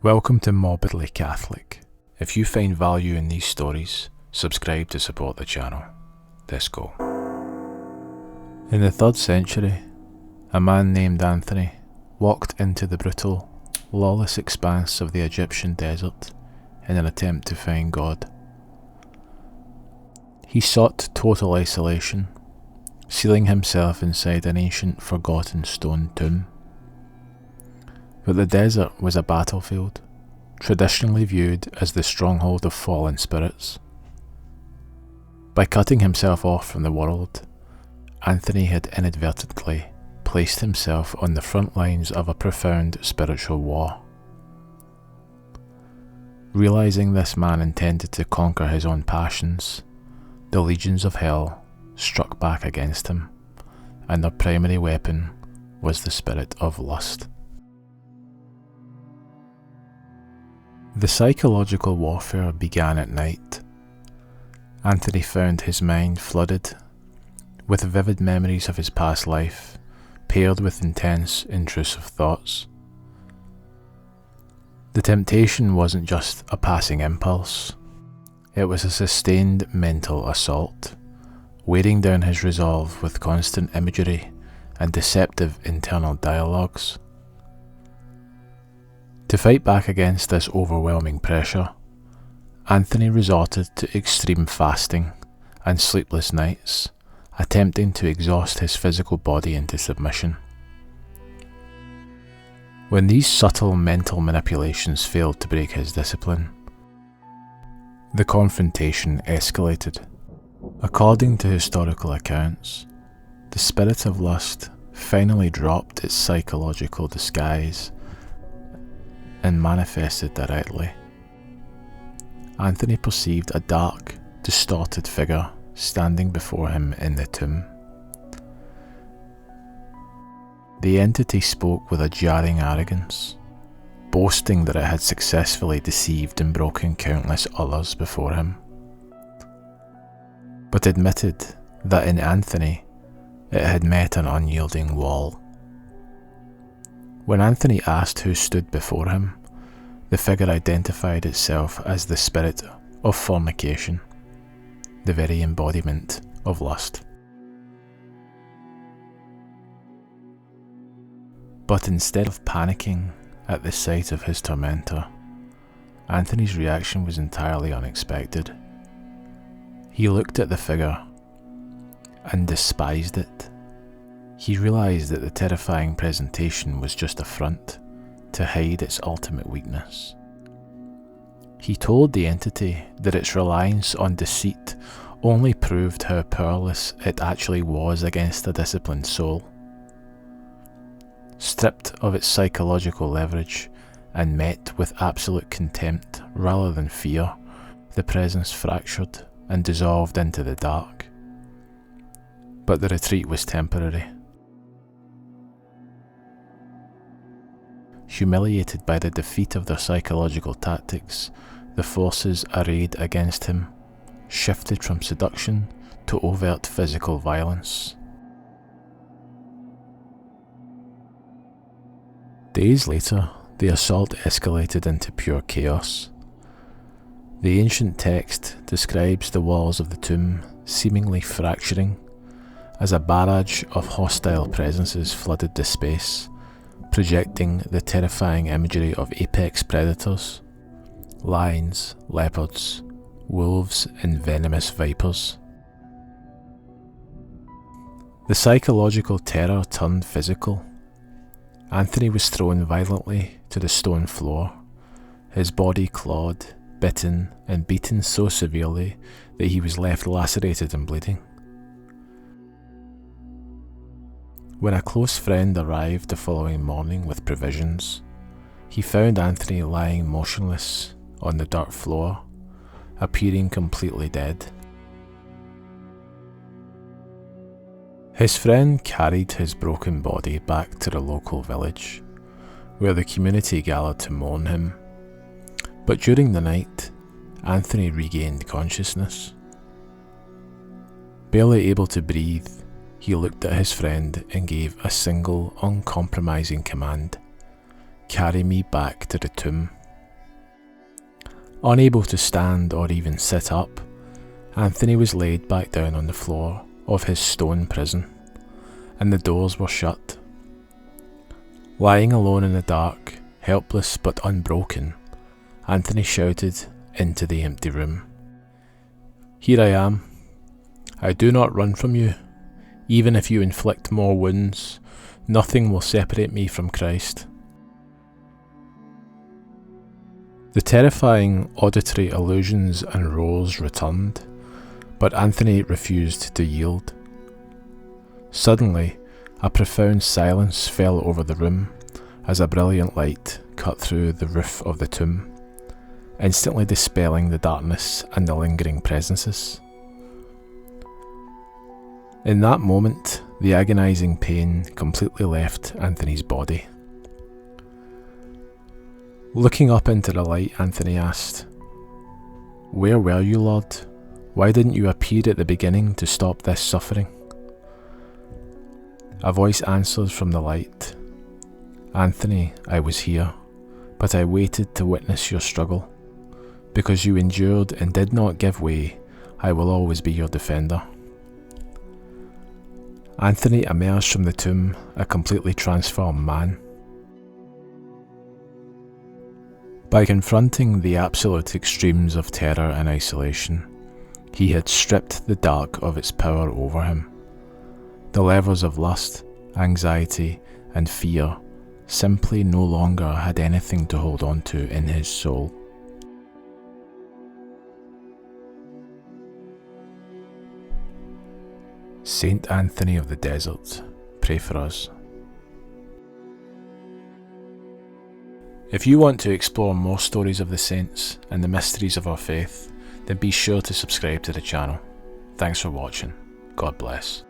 Welcome to Morbidly Catholic. If you find value in these stories, subscribe to support the channel. Let's go. In the 3rd century, a man named Anthony walked into the brutal, lawless expanse of the Egyptian desert in an attempt to find God. He sought total isolation, sealing himself inside an ancient forgotten stone tomb. But the desert was a battlefield, traditionally viewed as the stronghold of fallen spirits. By cutting himself off from the world, Anthony had inadvertently placed himself on the front lines of a profound spiritual war. Realizing this man intended to conquer his own passions, the legions of hell struck back against him, and their primary weapon was the spirit of lust. The psychological warfare began at night. Anthony found his mind flooded with vivid memories of his past life, paired with intense, intrusive thoughts. The temptation wasn't just a passing impulse, it was a sustained mental assault, weighing down his resolve with constant imagery and deceptive internal dialogues. To fight back against this overwhelming pressure, Anthony resorted to extreme fasting and sleepless nights, attempting to exhaust his physical body into submission. When these subtle mental manipulations failed to break his discipline, the confrontation escalated. According to historical accounts, the spirit of lust finally dropped its psychological disguise and manifested directly. Anthony perceived a dark, distorted figure standing before him in the tomb. The entity spoke with a jarring arrogance, boasting that it had successfully deceived and broken countless others before him, but admitted that in Anthony it had met an unyielding wall. When Anthony asked who stood before him, the figure identified itself as the Spirit of Fornication, the very embodiment of lust. But instead of panicking at the sight of his tormentor, Anthony's reaction was entirely unexpected. He looked at the figure and despised it. He realized that the terrifying presentation was just a front to hide its ultimate weakness. He told the entity that its reliance on deceit only proved how powerless it actually was against a disciplined soul. Stripped of its psychological leverage and met with absolute contempt rather than fear, the presence fractured and dissolved into the dark. But the retreat was temporary. Humiliated by the defeat of their psychological tactics, the forces arrayed against him shifted from seduction to overt physical violence. Days later, the assault escalated into pure chaos. The ancient text describes the walls of the tomb seemingly fracturing as a barrage of hostile presences flooded the space, projecting the terrifying imagery of apex predators, lions, leopards, wolves, and venomous vipers. The psychological terror turned physical. Anthony was thrown violently to the stone floor, his body clawed, bitten, and beaten so severely that he was left lacerated and bleeding. When a close friend arrived the following morning with provisions, he found Anthony lying motionless on the dirt floor, appearing completely dead. His friend carried his broken body back to the local village, where the community gathered to mourn him. But during the night, Anthony regained consciousness. Barely able to breathe, he looked at his friend and gave a single, uncompromising command: "Carry me back to the tomb." Unable to stand or even sit up, Anthony was laid back down on the floor of his stone prison, and the doors were shut. Lying alone in the dark, helpless but unbroken, Anthony shouted into the empty room, "Here I am. I do not run from you. Even if you inflict more wounds, nothing will separate me from Christ." The terrifying auditory illusions and roars returned, but Anthony refused to yield. Suddenly, a profound silence fell over the room as a brilliant light cut through the roof of the tomb, instantly dispelling the darkness and the lingering presences. In that moment, the agonizing pain completely left Anthony's body. Looking up into the light, Anthony asked, "Where were you, Lord? Why didn't you appear at the beginning to stop this suffering?" A voice answered from the light, "Anthony, I was here, but I waited to witness your struggle. Because you endured and did not give way, I will always be your defender." Anthony emerged from the tomb a completely transformed man. By confronting the absolute extremes of terror and isolation, he had stripped the dark of its power over him. The levers of lust, anxiety, and fear simply no longer had anything to hold on to in his soul. Saint Anthony of the Desert, pray for us. If you want to explore more stories of the saints and the mysteries of our faith, then be sure to subscribe to the channel. Thanks for watching. God bless.